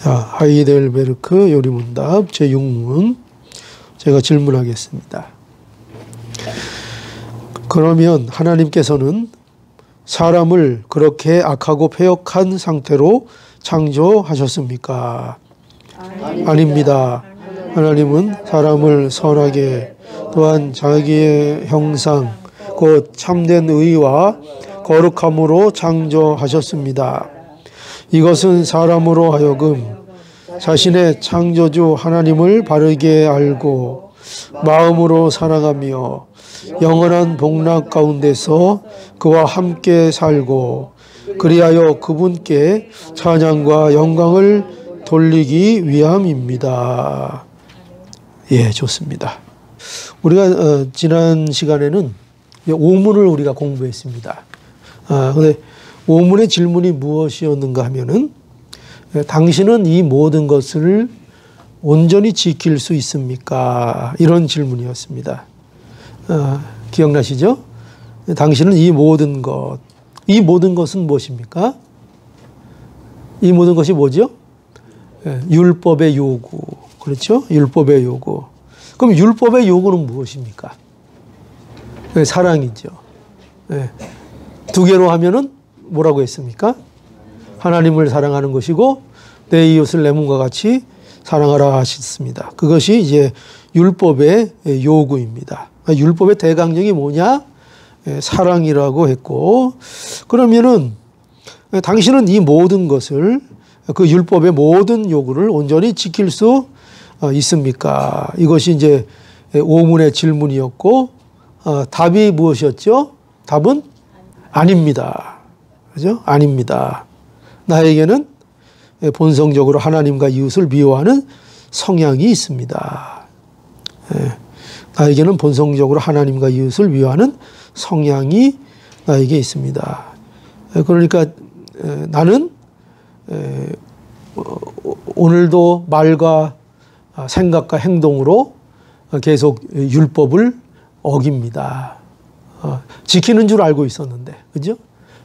자, 하이델베르크 요리문답 제6문 제가 질문하겠습니다. 그러면 하나님께서는 사람을 그렇게 악하고 패역한 상태로 창조하셨습니까? 아닙니다. 하나님은 사람을 선하게 또한 자기의 형상 곧 참된 의와 거룩함으로 창조하셨습니다. 이것은 사람으로 하여금 자신의 창조주 하나님을 바르게 알고 마음으로 사랑하며 영원한 복락 가운데서 그와 함께 살고 그리하여 그분께 찬양과 영광을 돌리기 위함입니다. 예, 좋습니다. 우리가 지난 시간에는 오문을 우리가 공부했습니다. 근데 오문의 질문이 무엇이었는가 하면은 당신은 이 모든 것을 온전히 지킬 수 있습니까? 이런 질문이었습니다. 기억나시죠? 당신은 이 모든 것은 무엇입니까? 이 모든 것이 뭐죠? 율법의 요구. 그렇죠? 율법의 요구. 그럼 율법의 요구는 무엇입니까? 사랑이죠. 두 개로 하면은 뭐라고 했습니까? 하나님을 사랑하는 것이고 내 이웃을 내 몸과 같이 사랑하라 하셨습니다. 그것이 이제 율법의 요구입니다. 율법의 대강령이 뭐냐? 사랑이라고 했고, 그러면은 당신은 이 모든 것을 그 율법의 모든 요구를 온전히 지킬 수 있습니까? 이것이 이제 오문의 질문이었고, 답이 무엇이었죠? 답은 아닙니다. 그죠? 아닙니다. 나에게는 본성적으로 하나님과 이웃을 미워하는 성향이 있습니다. 나에게는 본성적으로 하나님과 이웃을 미워하는 성향이 나에게 있습니다. 그러니까 나는 오늘도 말과 생각과 행동으로 계속 율법을 어깁니다. 지키는 줄 알고 있었는데, 그죠?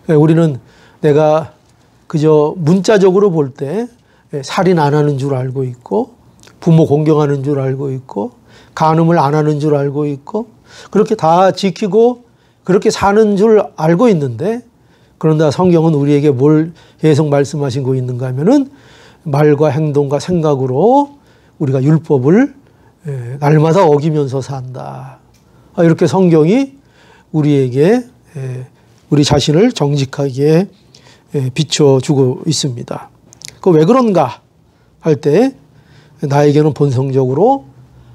우리는 내가 그저 문자적으로 볼 때 살인 안 하는 줄 알고 있고, 부모 공경하는 줄 알고 있고, 간음을 안 하는 줄 알고 있고, 그렇게 다 지키고 그렇게 사는 줄 알고 있는데, 그런데 성경은 우리에게 뭘 계속 말씀하시고 있는가 하면은 말과 행동과 생각으로 우리가 율법을 날마다 어기면서 산다. 이렇게 성경이 우리에게 우리 자신을 정직하게 비춰주고 있습니다. 그 왜 그런가 할 때 나에게는 본성적으로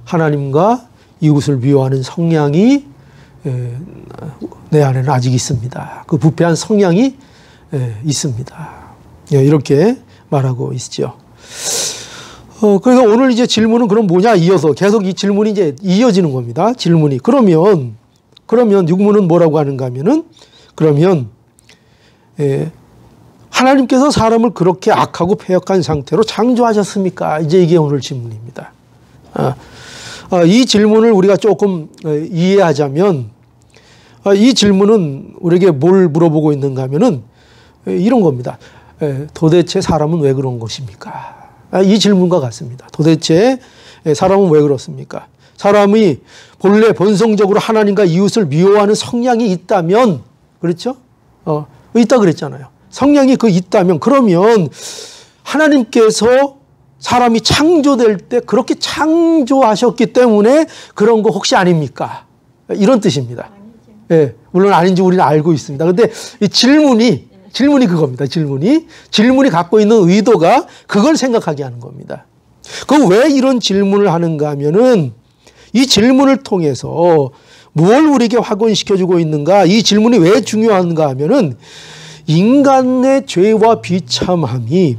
하나님과 이웃을 미워하는 성향이 내 안에는 아직 있습니다. 그 부패한 성향이 있습니다. 이렇게 말하고 있죠. 그래서 오늘 이제 질문은 그럼 뭐냐? 이어서 계속 이 질문이 이제 이어지는 겁니다. 질문이. 그러면 육문은 뭐라고 하는가 하면은 그러면 하나님께서 사람을 그렇게 악하고 패역한 상태로 창조하셨습니까? 이제 이게 오늘 질문입니다. 이 질문을 우리가 조금 이해하자면 이 질문은 우리에게 뭘 물어보고 있는가 하면은 이런 겁니다. 도대체 사람은 왜 그런 것입니까? 이 질문과 같습니다. 도대체 사람은 왜 그렇습니까? 사람이 본래 본성적으로 하나님과 이웃을 미워하는 성향이 있다면, 그렇죠? 있다 그랬잖아요. 성향이 있다면, 그러면 하나님께서 사람이 창조될 때 그렇게 창조하셨기 때문에 그런 거 혹시 아닙니까? 이런 뜻입니다. 예, 물론 아닌지 우리는 알고 있습니다. 근데 이 질문이 그겁니다. 질문이 갖고 있는 의도가 그걸 생각하게 하는 겁니다. 그럼 왜 이런 질문을 하는가 하면은 이 질문을 통해서 뭘 우리에게 확인시켜주고 있는가? 이 질문이 왜 중요한가 하면은 인간의 죄와 비참함이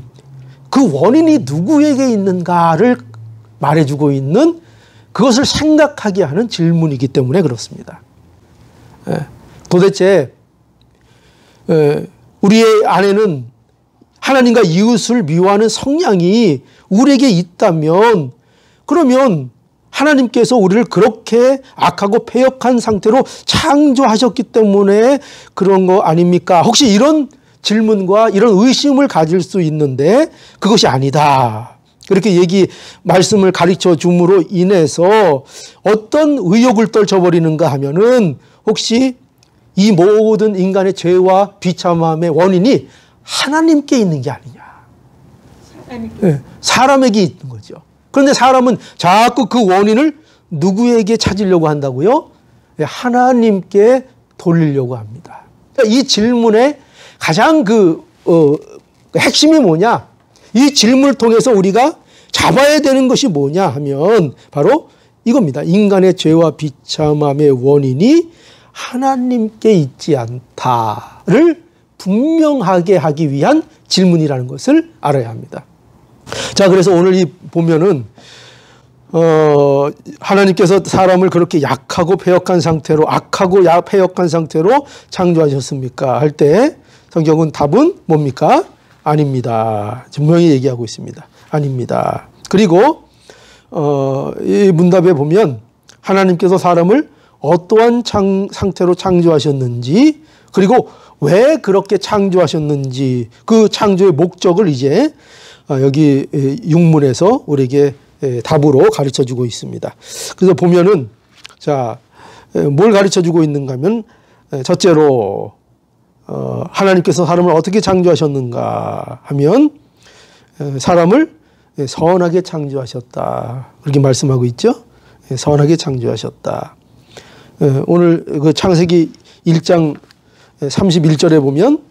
그 원인이 누구에게 있는가를 말해주고 있는, 그것을 생각하게 하는 질문이기 때문에 그렇습니다. 도대체 우리의 안에는 하나님과 이웃을 미워하는 성향이 우리에게 있다면, 그러면 하나님께서 우리를 그렇게 악하고 패역한 상태로 창조하셨기 때문에 그런 거 아닙니까? 혹시 이런 질문과 이런 의심을 가질 수 있는데 그것이 아니다. 그렇게 말씀을 가르쳐 줌으로 인해서 어떤 의혹을 떨쳐버리는가 하면은 혹시 이 모든 인간의 죄와 비참함의 원인이 하나님께 있는 게 아니냐. 네, 사람에게 있는 거죠. 그런데 사람은 자꾸 그 원인을 누구에게 찾으려고 한다고요? 네, 하나님께 돌리려고 합니다. 그러니까 이 질문의 가장 핵심이 뭐냐? 이 질문을 통해서 우리가 잡아야 되는 것이 뭐냐 하면 바로 이겁니다. 인간의 죄와 비참함의 원인이 하나님께 있지 않다를 분명하게 하기 위한 질문이라는 것을 알아야 합니다. 자, 그래서 오늘 이 보면은 하나님께서 사람을 그렇게 약하고 패역한 상태로 악하고 패역한 상태로 창조하셨습니까? 할 때 성경은 답은 뭡니까? 아닙니다. 분명히 얘기하고 있습니다. 아닙니다. 그리고 이 문답에 보면 하나님께서 사람을 어떠한 상태로 창조하셨는지 그리고 왜 그렇게 창조하셨는지 그 창조의 목적을 이제 여기 육문에서 우리에게 답으로 가르쳐주고 있습니다. 그래서 보면은 자, 뭘 가르쳐주고 있는가 하면 첫째로 하나님께서 사람을 어떻게 창조하셨는가 하면 사람을 선하게 창조하셨다. 그렇게 말씀하고 있죠. 선하게 창조하셨다. 오늘 그 창세기 1장 31절에 보면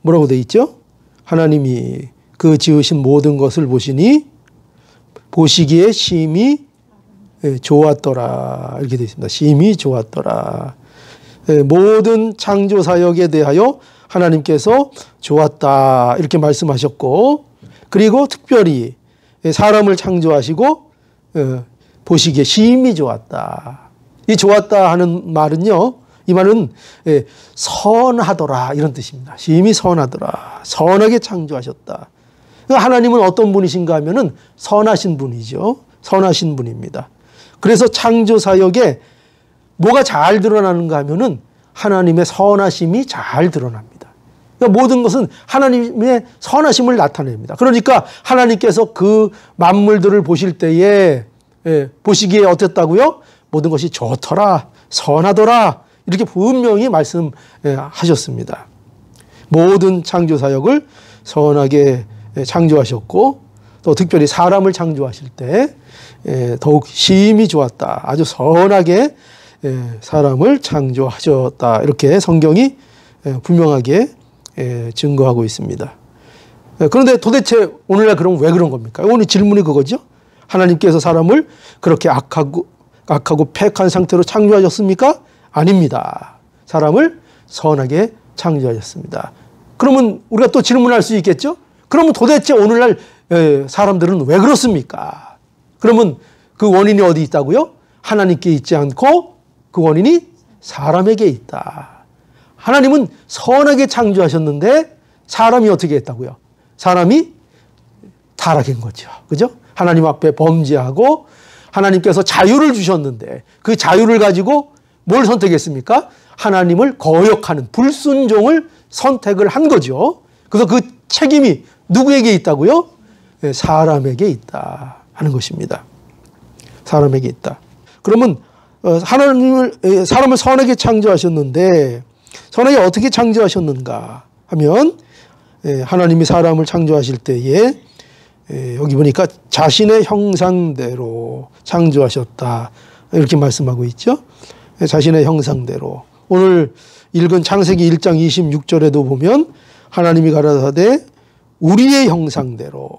뭐라고 되어 있죠? 하나님이 그 지으신 모든 것을 보시니 보시기에 심히 좋았더라. 이렇게 되어 있습니다. 심히 좋았더라. 모든 창조 사역에 대하여 하나님께서 좋았다. 이렇게 말씀하셨고 그리고 특별히 사람을 창조하시고 보시기에 심히 좋았다. 이 좋았다 하는 말은요. 이 말은 선하더라 이런 뜻입니다. 심히 선하더라. 선하게 창조하셨다. 하나님은 어떤 분이신가 하면은 선하신 분이죠. 선하신 분입니다. 그래서 창조 사역에 뭐가 잘 드러나는가 하면은 하나님의 선하심이 잘 드러납니다. 그러니까 모든 것은 하나님의 선하심을 나타냅니다. 그러니까 하나님께서 그 만물들을 보실 때에 보시기에 어땠다고요? 모든 것이 좋더라, 선하더라 이렇게 분명히 말씀하셨습니다. 모든 창조 사역을 선하게 창조하셨고 또 특별히 사람을 창조하실 때 더욱 심히 좋았다. 아주 선하게 사람을 창조하셨다. 이렇게 성경이 분명하게 증거하고 있습니다. 그런데 도대체 오늘날 그럼 왜 그런 겁니까? 오늘 질문이 그거죠. 하나님께서 사람을 그렇게 악하고 패역한 상태로 창조하셨습니까? 아닙니다. 사람을 선하게 창조하셨습니다. 그러면 우리가 또 질문할 수 있겠죠? 그러면 도대체 오늘날 사람들은 왜 그렇습니까? 그러면 그 원인이 어디 있다고요? 하나님께 있지 않고 그 원인이 사람에게 있다. 하나님은 선하게 창조하셨는데 사람이 어떻게 했다고요? 사람이 타락한 거죠. 그죠? 하나님 앞에 범죄하고 하나님께서 자유를 주셨는데 그 자유를 가지고 뭘 선택했습니까? 하나님을 거역하는 불순종을 선택을 한 거죠. 그래서 그 책임이 누구에게 있다고요? 사람에게 있다 하는 것입니다. 사람에게 있다. 그러면 사람을 선하게 창조하셨는데 선하게 어떻게 창조하셨는가 하면 하나님이 사람을 창조하실 때에 여기 보니까 자신의 형상대로 창조하셨다 이렇게 말씀하고 있죠. 자신의 형상대로. 오늘 읽은 창세기 1장 26절에도 보면 하나님이 가라사대 우리의 형상대로.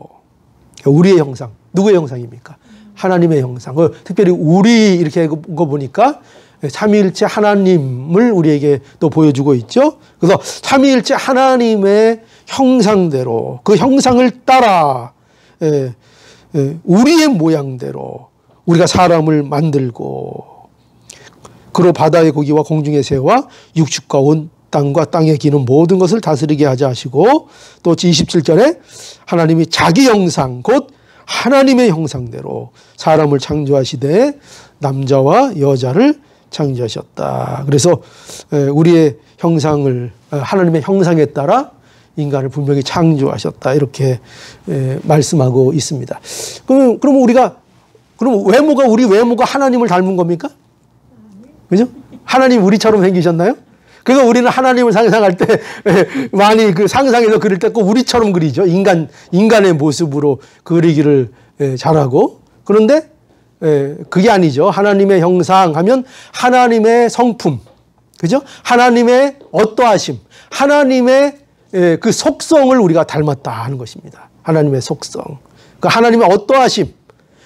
우리의 형상. 누구의 형상입니까? 하나님의 형상. 특별히 우리 이렇게 거 보니까 삼위일체 하나님을 우리에게 또 보여주고 있죠. 그래서 삼위일체 하나님의 형상대로 그 형상을 따라 우리의 모양대로 우리가 사람을 만들고 그로 바다의 고기와 공중의 새와 육축과 온 땅과 땅에 기는 모든 것을 다스리게 하자 하시고 또 27절에 하나님이 자기 형상 곧 하나님의 형상대로 사람을 창조하시되 남자와 여자를 창조하셨다. 그래서 우리의 형상을 하나님의 형상에 따라 인간을 분명히 창조하셨다. 이렇게 말씀하고 있습니다. 그럼 우리 외모가 하나님을 닮은 겁니까? 그죠? 하나님 우리처럼 생기셨나요? 그래서 우리는 하나님을 상상할 때 많이 그 상상해서 그릴 때 꼭 우리처럼 그리죠. 인간의 모습으로 그리기를 잘하고. 그런데 그게 아니죠. 하나님의 형상 하면 하나님의 성품, 그죠? 하나님의 어떠하심, 하나님의 그 속성을 우리가 닮았다 하는 것입니다. 하나님의 속성. 그 하나님의 어떠하심.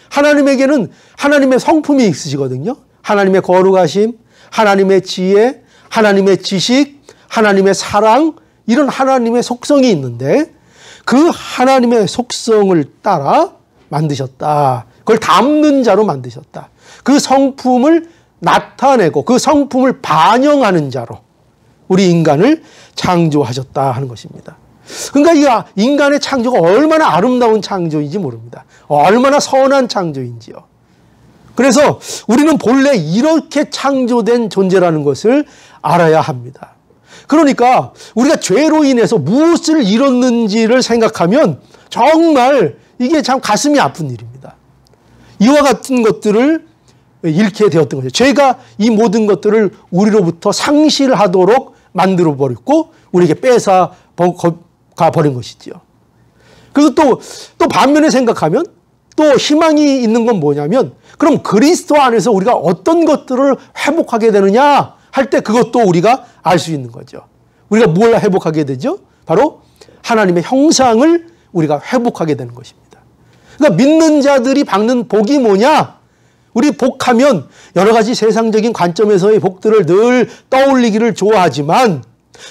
하나님에게는 하나님의 성품이 있으시거든요. 하나님의 거룩하심, 하나님의 지혜, 하나님의 지식, 하나님의 사랑, 이런 하나님의 속성이 있는데 그 하나님의 속성을 따라 만드셨다. 그걸 담는 자로 만드셨다. 그 성품을 나타내고 그 성품을 반영하는 자로 우리 인간을 창조하셨다 하는 것입니다. 그러니까 이 인간의 창조가 얼마나 아름다운 창조인지 모릅니다. 얼마나 선한 창조인지요. 그래서 우리는 본래 이렇게 창조된 존재라는 것을 알아야 합니다. 그러니까 우리가 죄로 인해서 무엇을 잃었는지를 생각하면 정말 이게 참 가슴이 아픈 일입니다. 이와 같은 것들을 잃게 되었던 거죠. 죄가 이 모든 것들을 우리로부터 상실하도록 만들어버렸고 우리에게 뺏어 가버린 것이지요. 그래서 또 반면에 생각하면 또 희망이 있는 건 뭐냐면 그럼 그리스도 안에서 우리가 어떤 것들을 회복하게 되느냐 할 때 그것도 우리가 알 수 있는 거죠. 우리가 뭘 회복하게 되죠? 바로 하나님의 형상을 우리가 회복하게 되는 것입니다. 그러니까 믿는 자들이 받는 복이 뭐냐? 우리 복하면 여러 가지 세상적인 관점에서의 복들을 늘 떠올리기를 좋아하지만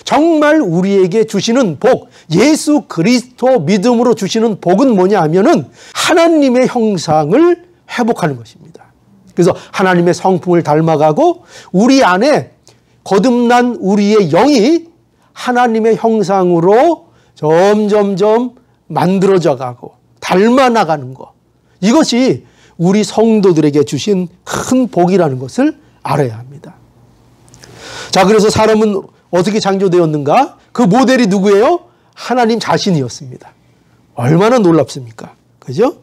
정말 우리에게 주시는 복, 예수 그리스도 믿음으로 주시는 복은 뭐냐 하면은 하나님의 형상을 회복하는 것입니다. 그래서 하나님의 성품을 닮아가고 우리 안에 거듭난 우리의 영이 하나님의 형상으로 점점점 만들어져 가고 닮아 나가는 것. 이것이 우리 성도들에게 주신 큰 복이라는 것을 알아야 합니다. 자, 그래서 사람은 어떻게 창조되었는가? 그 모델이 누구예요? 하나님 자신이었습니다. 얼마나 놀랍습니까? 그죠?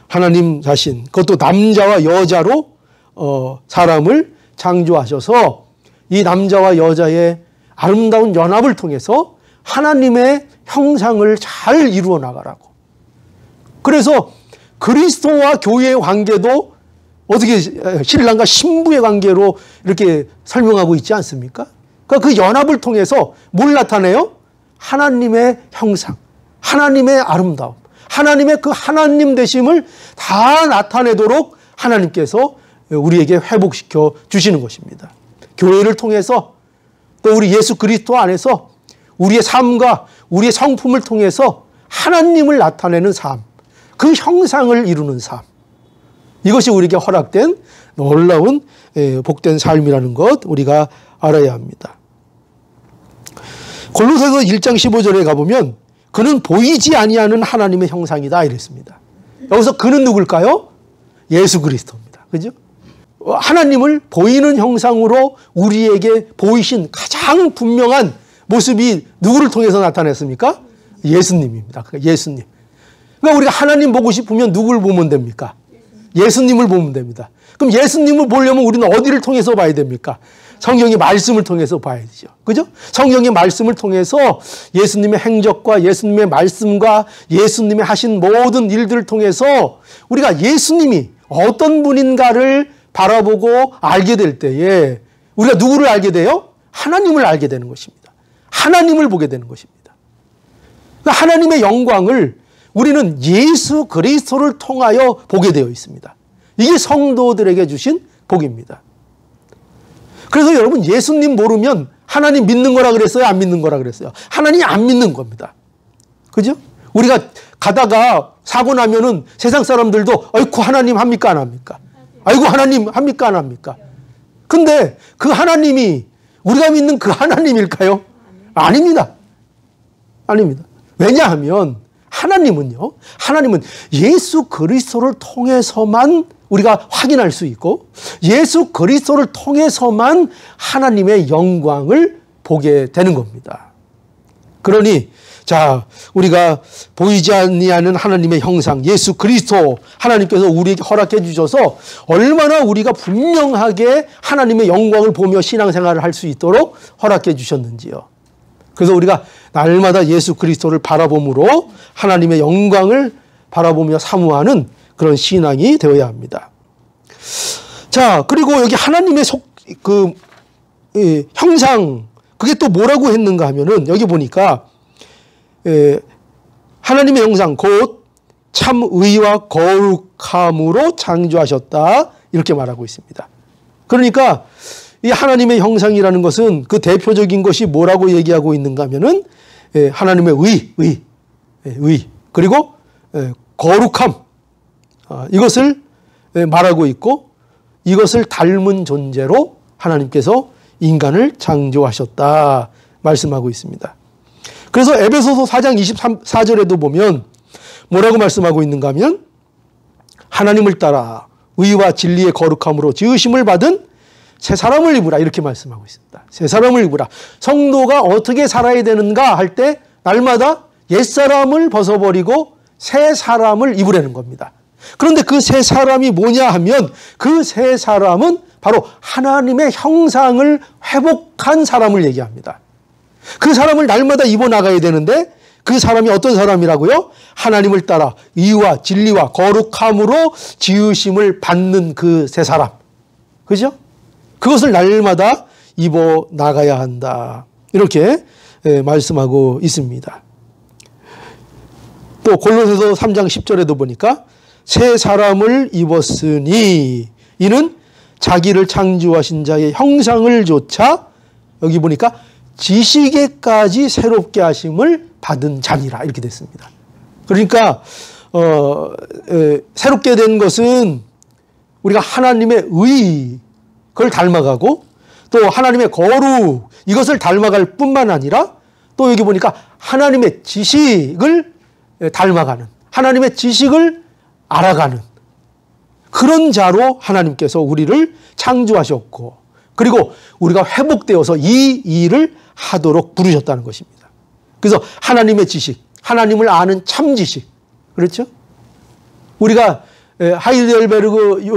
하나님 자신, 그것도 남자와 여자로 사람을 창조하셔서 이 남자와 여자의 아름다운 연합을 통해서 하나님의 형상을 잘 이루어 나가라고. 그래서 그리스도와 교회의 관계도 어떻게 신랑과 신부의 관계로 이렇게 설명하고 있지 않습니까? 그러니까 그 연합을 통해서 뭘 나타내요? 하나님의 형상, 하나님의 아름다움, 하나님의 그 하나님 되심을 다 나타내도록 하나님께서 우리에게 회복시켜 주시는 것입니다. 교회를 통해서 또 우리 예수 그리스도 안에서 우리의 삶과 우리의 성품을 통해서 하나님을 나타내는 삶, 그 형상을 이루는 삶, 이것이 우리에게 허락된 놀라운 복된 삶이라는 것 우리가 알아야 합니다. 골로새서 1장 15절에 가보면 그는 보이지 아니하는 하나님의 형상이다 이랬습니다. 여기서 그는 누굴까요? 예수 그리스도입니다. 그죠? 하나님을 보이는 형상으로 우리에게 보이신 가장 분명한 모습이 누구를 통해서 나타났습니까? 예수님입니다. 예수님. 그러니까 우리가 하나님 보고 싶으면 누구를 보면 됩니까? 예수님을 보면 됩니다. 그럼 예수님을 보려면 우리는 어디를 통해서 봐야 됩니까? 성경의 말씀을 통해서 봐야죠. 그죠? 성경의 말씀을 통해서 예수님의 행적과 예수님의 말씀과 예수님의 하신 모든 일들을 통해서 우리가 예수님이 어떤 분인가를 바라보고 알게 될 때에 우리가 누구를 알게 돼요? 하나님을 알게 되는 것입니다. 하나님을 보게 되는 것입니다. 그러니까 하나님의 영광을 우리는 예수 그리스도를 통하여 보게 되어 있습니다. 이게 성도들에게 주신 복입니다. 그래서 여러분 예수님 모르면 하나님 믿는 거라 그랬어요? 안 믿는 거라 그랬어요? 하나님 안 믿는 겁니다. 그죠? 우리가 가다가 사고 나면은 세상 사람들도 아이고 하나님 합니까 안 합니까? 아이고 하나님 합니까 안 합니까? 근데 그 하나님이 우리가 믿는 그 하나님일까요? 아닙니다. 아닙니다. 왜냐하면 하나님은 예수 그리스도를 통해서만 우리가 확인할 수 있고 예수 그리스도를 통해서만 하나님의 영광을 보게 되는 겁니다. 그러니 자, 우리가 보이지 아니하는 하나님의 형상, 예수 그리스도 하나님께서 우리에게 허락해 주셔서 얼마나 우리가 분명하게 하나님의 영광을 보며 신앙생활을 할 수 있도록 허락해 주셨는지요. 그래서 우리가 날마다 예수 그리스도를 바라봄으로 하나님의 영광을 바라보며 사모하는 그런 신앙이 되어야 합니다. 자, 그리고 여기 하나님의 형상, 그게 또 뭐라고 했는가 하면은 여기 보니까 하나님의 형상 곧 참 의와 거룩함으로 창조하셨다 이렇게 말하고 있습니다. 그러니까 이 하나님의 형상이라는 것은 그 대표적인 것이 뭐라고 얘기하고 있는가 하면은 하나님의 의 그리고 거룩함, 이것을 말하고 있고 이것을 닮은 존재로 하나님께서 인간을 창조하셨다 말씀하고 있습니다. 그래서 에베소서 4장 24절에도 보면 뭐라고 말씀하고 있는가 하면 하나님을 따라 의와 진리의 거룩함으로 지으심을 받은 새 사람을 입으라 이렇게 말씀하고 있습니다. 새 사람을 입으라. 성도가 어떻게 살아야 되는가 할 때 날마다 옛사람을 벗어버리고 새 사람을 입으라는 겁니다. 그런데 그 새 사람이 뭐냐 하면 그 새 사람은 바로 하나님의 형상을 회복한 사람을 얘기합니다. 그 사람을 날마다 입어나가야 되는데 그 사람이 어떤 사람이라고요? 하나님을 따라 의와 진리와 거룩함으로 지으심을 받는 그 새 사람. 그죠? 그것을 날마다 입어나가야 한다. 이렇게 말씀하고 있습니다. 또 골로새서 3장 10절에도 보니까 새 사람을 입었으니 이는 자기를 창조하신 자의 형상을 조차 여기 보니까 지식에까지 새롭게 하심을 받은 자니라 이렇게 됐습니다. 그러니까 새롭게 된 것은 우리가 하나님의 의 그걸 닮아가고 또 하나님의 거룩 이것을 닮아갈 뿐만 아니라 또 여기 보니까 하나님의 지식을 닮아가는 하나님의 지식을 알아가는 그런 자로 하나님께서 우리를 창조하셨고 그리고 우리가 회복되어서 이 일을 하도록 부르셨다는 것입니다. 그래서 하나님의 지식, 하나님을 아는 참 지식, 그렇죠? 우리가 하이델베르그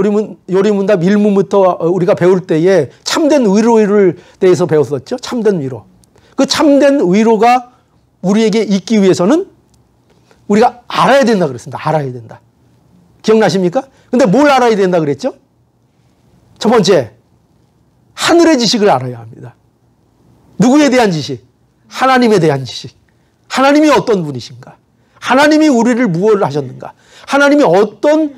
요리문답 1문부터 우리가 배울 때에 참된 위로를 대해서 배웠었죠. 참된 위로. 그 참된 위로가 우리에게 있기 위해서는 우리가 알아야 된다 그랬습니다. 알아야 된다. 기억나십니까? 근데 뭘 알아야 된다 그랬죠? 첫 번째, 하늘의 지식을 알아야 합니다. 누구에 대한 지식? 하나님에 대한 지식. 하나님이 어떤 분이신가? 하나님이 우리를 무엇을 하셨는가? 하나님이 어떤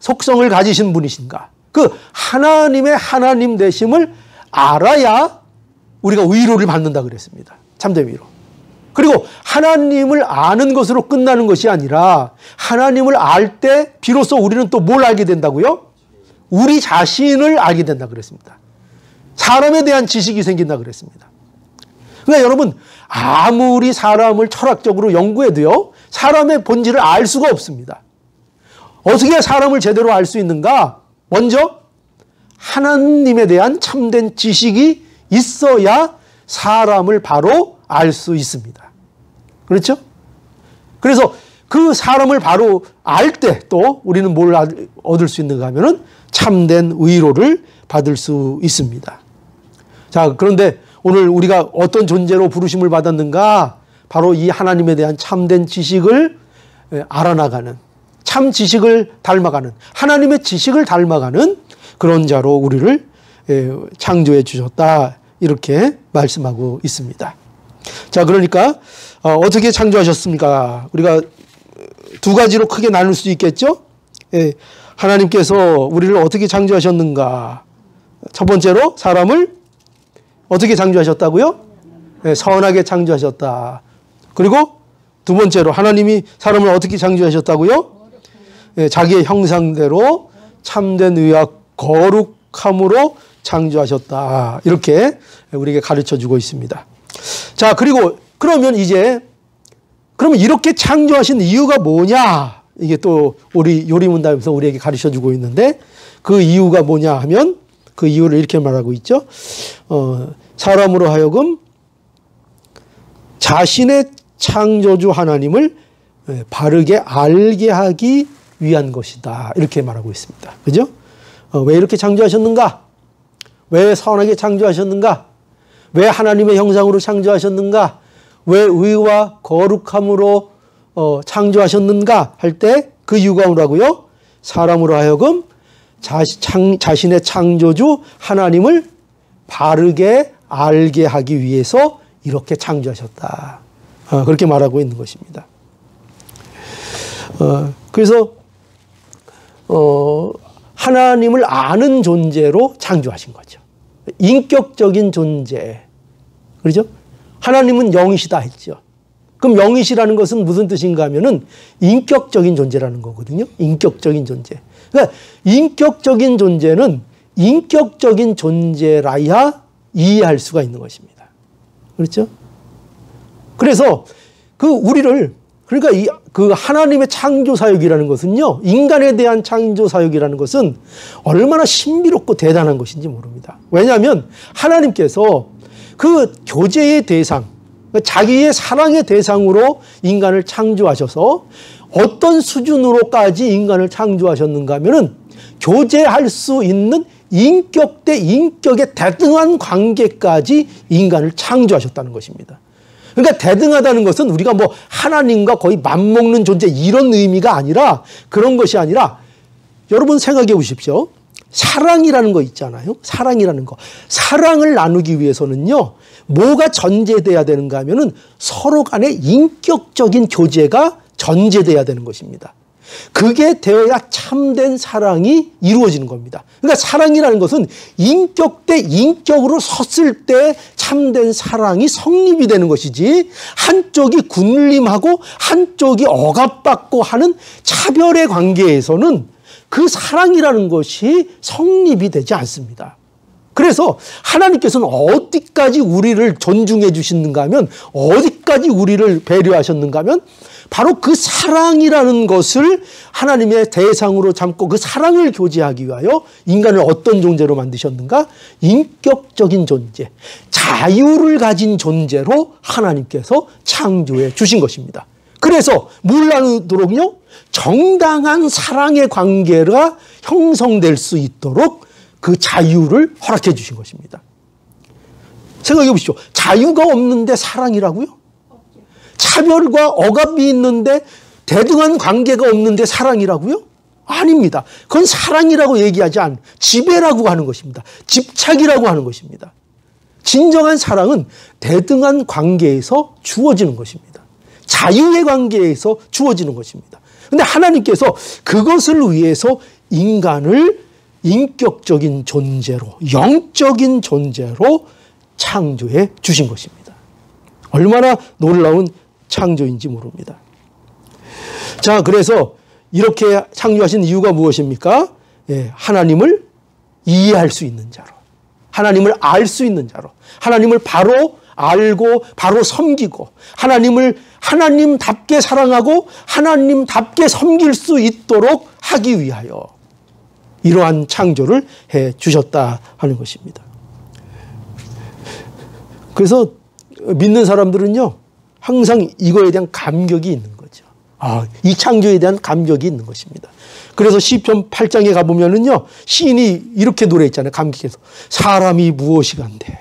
속성을 가지신 분이신가? 그 하나님의 하나님 되심을 알아야 우리가 위로를 받는다 그랬습니다. 참된 위로. 그리고 하나님을 아는 것으로 끝나는 것이 아니라 하나님을 알 때 비로소 우리는 또 뭘 알게 된다고요? 우리 자신을 알게 된다 그랬습니다. 사람에 대한 지식이 생긴다 그랬습니다. 그러니까 여러분 아무리 사람을 철학적으로 연구해도요. 사람의 본질을 알 수가 없습니다. 어떻게 사람을 제대로 알 수 있는가? 먼저 하나님에 대한 참된 지식이 있어야 사람을 바로 알 수 있습니다. 그렇죠? 그래서 그 사람을 바로 알 때 또 우리는 뭘 얻을 수 있는가 하면은 참된 위로를 받을 수 있습니다. 자, 그런데 오늘 우리가 어떤 존재로 부르심을 받았는가? 바로 이 하나님에 대한 참된 지식을 알아나가는 참 지식을 닮아가는 하나님의 지식을 닮아가는 그런 자로 우리를 창조해 주셨다 이렇게 말씀하고 있습니다. 자, 그러니까 어떻게 창조하셨습니까? 우리가 두 가지로 크게 나눌 수 있겠죠? 하나님께서 우리를 어떻게 창조하셨는가? 첫 번째로 사람을 어떻게 창조하셨다고요? 선하게 창조하셨다. 그리고 두 번째로 하나님이 사람을 어떻게 창조하셨다고요? 자기의 형상대로 참된 의와 거룩함으로 창조하셨다. 이렇게 우리에게 가르쳐주고 있습니다. 자, 그리고 그러면 그러면 이렇게 창조하신 이유가 뭐냐? 이게 또 우리 요리문답에서 우리에게 가르쳐주고 있는데 그 이유가 뭐냐 하면 그 이유를 이렇게 말하고 있죠. 사람으로 하여금 자신의 창조주 하나님을 바르게 알게 하기 위한 것이다. 이렇게 말하고 있습니다. 그죠? 왜 이렇게 창조하셨는가? 왜 선하게 창조하셨는가? 왜 하나님의 형상으로 창조하셨는가? 왜 의와 거룩함으로 창조하셨는가? 할 때 그 이유가 뭐라고요? 사람으로 하여금 자신의 창조주 하나님을 바르게 알게 하기 위해서 이렇게 창조하셨다. 그렇게 말하고 있는 것입니다. 그래서 하나님을 아는 존재로 창조하신 거죠. 인격적인 존재. 그렇죠? 하나님은 영이시다 했죠. 그럼 영이시라는 것은 무슨 뜻인가 하면은 인격적인 존재라는 거거든요. 인격적인 존재. 그러니까 인격적인 존재는 인격적인 존재라야 이해할 수가 있는 것입니다. 그렇죠? 그래서 그러니까 그 하나님의 창조 사역이라는 것은요, 인간에 대한 창조 사역이라는 것은 얼마나 신비롭고 대단한 것인지 모릅니다. 왜냐하면 하나님께서 그 교제의 대상, 자기의 사랑의 대상으로 인간을 창조하셔서 어떤 수준으로까지 인간을 창조하셨는가 하면은 교제할 수 있는 인격 대 인격의 대등한 관계까지 인간을 창조하셨다는 것입니다. 그러니까 대등하다는 것은 우리가 뭐 하나님과 거의 맞먹는 존재 이런 의미가 아니라, 그런 것이 아니라, 여러분 생각해 보십시오. 사랑이라는 거 있잖아요. 사랑이라는 거. 사랑을 나누기 위해서는요, 뭐가 전제돼야 되는가 하면은 서로 간의 인격적인 교제가 전제돼야 되는 것입니다. 그게 되어야 참된 사랑이 이루어지는 겁니다. 그러니까 사랑이라는 것은 인격 대 인격으로 섰을 때 참된 사랑이 성립이 되는 것이지, 한쪽이 군림하고 한쪽이 억압받고 하는 차별의 관계에서는 그 사랑이라는 것이 성립이 되지 않습니다. 그래서 하나님께서는 어디까지 우리를 존중해 주시는가 하면, 어디까지 우리를 배려하셨는가 하면, 바로 그 사랑이라는 것을 하나님의 대상으로 삼고 그 사랑을 교제하기 위하여 인간을 어떤 존재로 만드셨는가? 인격적인 존재, 자유를 가진 존재로 하나님께서 창조해 주신 것입니다. 그래서 뭘 나누도록요? 정당한 사랑의 관계가 형성될 수 있도록 그 자유를 허락해 주신 것입니다. 생각해 보십시오. 자유가 없는데 사랑이라고요? 차별과 억압이 있는데 대등한 관계가 없는데 사랑이라고요? 아닙니다. 그건 사랑이라고 얘기하지 않은 지배라고 하는 것입니다. 집착이라고 하는 것입니다. 진정한 사랑은 대등한 관계에서 주어지는 것입니다. 자유의 관계에서 주어지는 것입니다. 그런데 하나님께서 그것을 위해서 인간을 인격적인 존재로, 영적인 존재로 창조해 주신 것입니다. 얼마나 놀라운 창조인지 모릅니다. 자, 그래서 이렇게 창조하신 이유가 무엇입니까? 하나님을 이해할 수 있는 자로, 하나님을 알 수 있는 자로, 하나님을 바로 알고 바로 섬기고, 하나님을 하나님답게 사랑하고 하나님답게 섬길 수 있도록 하기 위하여 이러한 창조를 해 주셨다 하는 것입니다. 그래서 믿는 사람들은요, 항상 이거에 대한 감격이 있는 거죠. 이 창조에 대한 감격이 있는 것입니다. 그래서 시편 8장에 가보면은요, 시인이 이렇게 노래했잖아요. 감격해서. 사람이 무엇이간데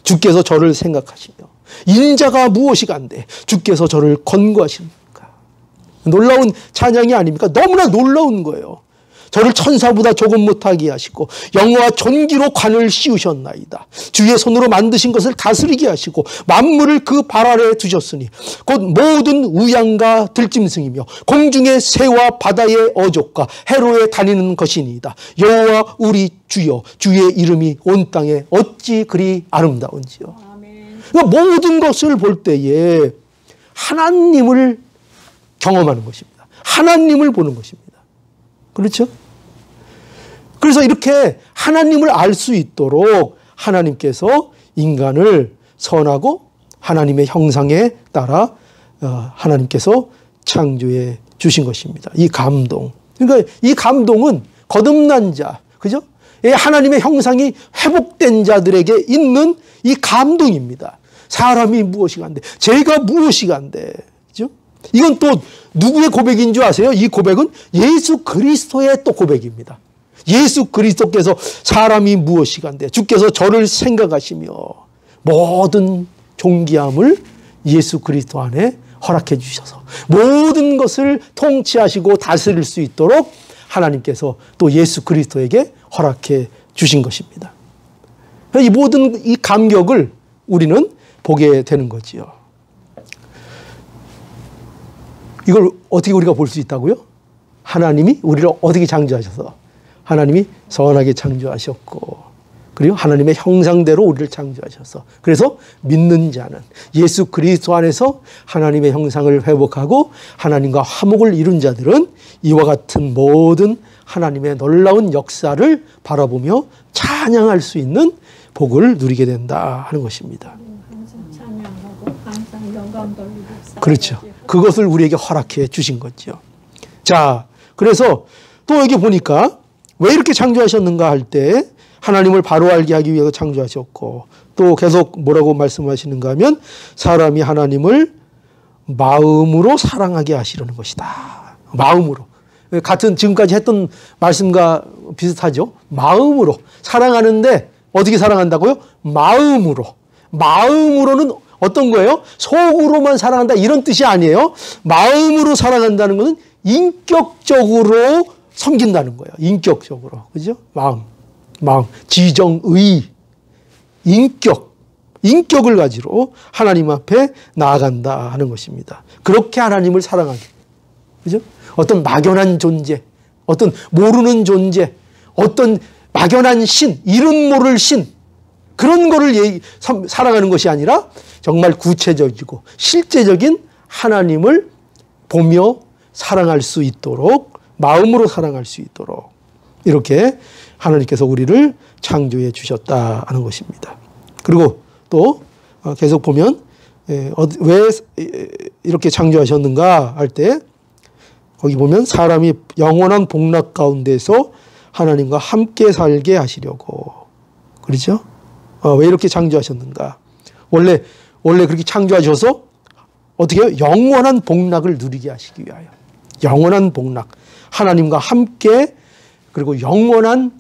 주께서 저를 생각하시며, 인자가 무엇이간데 주께서 저를 권고하십니까? 놀라운 찬양이 아닙니까? 너무나 놀라운 거예요. 저를 천사보다 조금 못하게 하시고 영화와 존귀로 관을 씌우셨나이다. 주의 손으로 만드신 것을 다스리게 하시고 만물을 그 발 아래에 두셨으니 곧 모든 우양과 들짐승이며 공중의 새와 바다의 어족과 해로에 다니는 것이니이다. 여호와 우리 주여, 주의 이름이 온 땅에 어찌 그리 아름다운지요. 그러니까 모든 것을 볼 때에 하나님을 경험하는 것입니다. 하나님을 보는 것입니다. 그렇죠? 그래서 이렇게 하나님을 알 수 있도록 하나님께서 인간을 선하고 하나님의 형상에 따라 하나님께서 창조해 주신 것입니다. 이 감동. 그러니까 이 감동은 거듭난 자, 그죠? 하나님의 형상이 회복된 자들에게 있는 이 감동입니다. 사람이 무엇이 간대? 제가 무엇이 간대? 그죠? 이건 또 누구의 고백인 줄 아세요? 이 고백은 예수 그리스도의 또 고백입니다. 예수 그리스도께서 사람이 무엇이 간대? 주께서 저를 생각하시며 모든 존귀함을 예수 그리스도 안에 허락해 주셔서 모든 것을 통치하시고 다스릴 수 있도록 하나님께서 또 예수 그리스도에게 허락해 주신 것입니다. 이 모든 이 감격을 우리는 보게 되는 거지요. 이걸 어떻게 우리가 볼 수 있다고요? 하나님이 우리를 어떻게 창조하셔서 하나님이 선하게 창조하셨고 그리고 하나님의 형상대로 우리를 창조하셔서 그래서 믿는 자는 예수 그리스도 안에서 하나님의 형상을 회복하고 하나님과 화목을 이룬 자들은 이와 같은 모든 하나님의 놀라운 역사를 바라보며 찬양할 수 있는 복을 누리게 된다 하는 것입니다. 항상 찬양하고 항상 영광 돌리고 그렇죠. 그것을 우리에게 허락해 주신 거죠. 자, 그래서 또 여기 보니까 왜 이렇게 창조하셨는가 할 때 하나님을 바로 알게 하기 위해서 창조하셨고 또 계속 뭐라고 말씀하시는가 하면 사람이 하나님을 마음으로 사랑하게 하시려는 것이다. 마음으로. 같은 지금까지 했던 말씀과 비슷하죠. 마음으로. 사랑하는데 어떻게 사랑한다고요? 마음으로. 마음으로는 어떤 거예요? 속으로만 사랑한다 이런 뜻이 아니에요. 마음으로 사랑한다는 것은 인격적으로 섬긴다는 거예요. 인격적으로. 그죠? 마음, 지정의, 인격을 가지고 하나님 앞에 나아간다 하는 것입니다. 그렇게 하나님을 사랑하게. 그죠? 어떤 막연한 존재, 어떤 모르는 존재, 어떤 막연한 신, 이름 모를 신, 그런 거를 사랑하는 것이 아니라 정말 구체적이고 실제적인 하나님을 보며 사랑할 수 있도록 마음으로 사랑할 수 있도록 이렇게 하나님께서 우리를 창조해 주셨다 하는 것입니다. 그리고 또 계속 보면 왜 이렇게 창조하셨는가 할 때 거기 보면 사람이 영원한 복락 가운데서 하나님과 함께 살게 하시려고 그렇죠? 왜 이렇게 창조하셨는가? 원래 그렇게 창조하셔서 어떻게 해요? 영원한 복락을 누리게 하시기 위하여. 영원한 복락. 하나님과 함께 그리고 영원한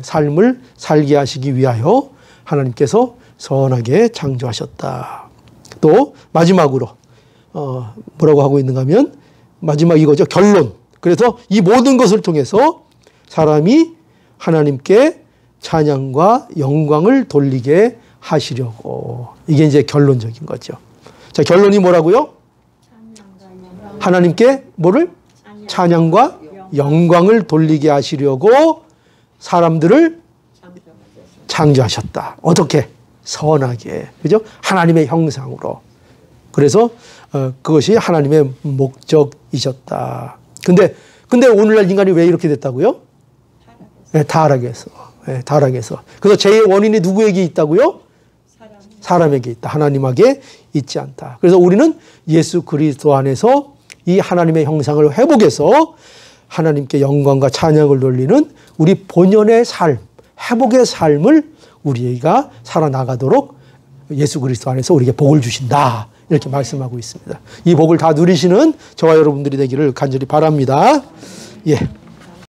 삶을 살게 하시기 위하여 하나님께서 선하게 창조하셨다. 또 마지막으로 뭐라고 하고 있는가 하면 마지막 이거죠. 결론. 그래서 이 모든 것을 통해서 사람이 하나님께 찬양과 영광을 돌리게 하시려고. 이게 이제 결론적인 거죠. 자, 결론이 뭐라고요? 하나님께 뭐를? 찬양과 영광을 돌리게 하시려고 사람들을 창조하셨다. 어떻게? 선하게. 그죠? 하나님의 형상으로. 그래서 그것이 하나님의 목적이셨다. 근데 오늘날 인간이 왜 이렇게 됐다고요? 타락해서. 타락해서. 그래서 죄의 원인이 누구에게 있다고요? 사람에게 있다. 하나님에게 있지 않다. 그래서 우리는 예수 그리스도 안에서 이 하나님의 형상을 회복해서 하나님께 영광과 찬양을 돌리는 우리 본연의 삶, 회복의 삶을 우리가 살아나가도록 예수 그리스도 안에서 우리에게 복을 주신다. 이렇게 말씀하고 있습니다. 이 복을 다 누리시는 저와 여러분들이 되기를 간절히 바랍니다. 예.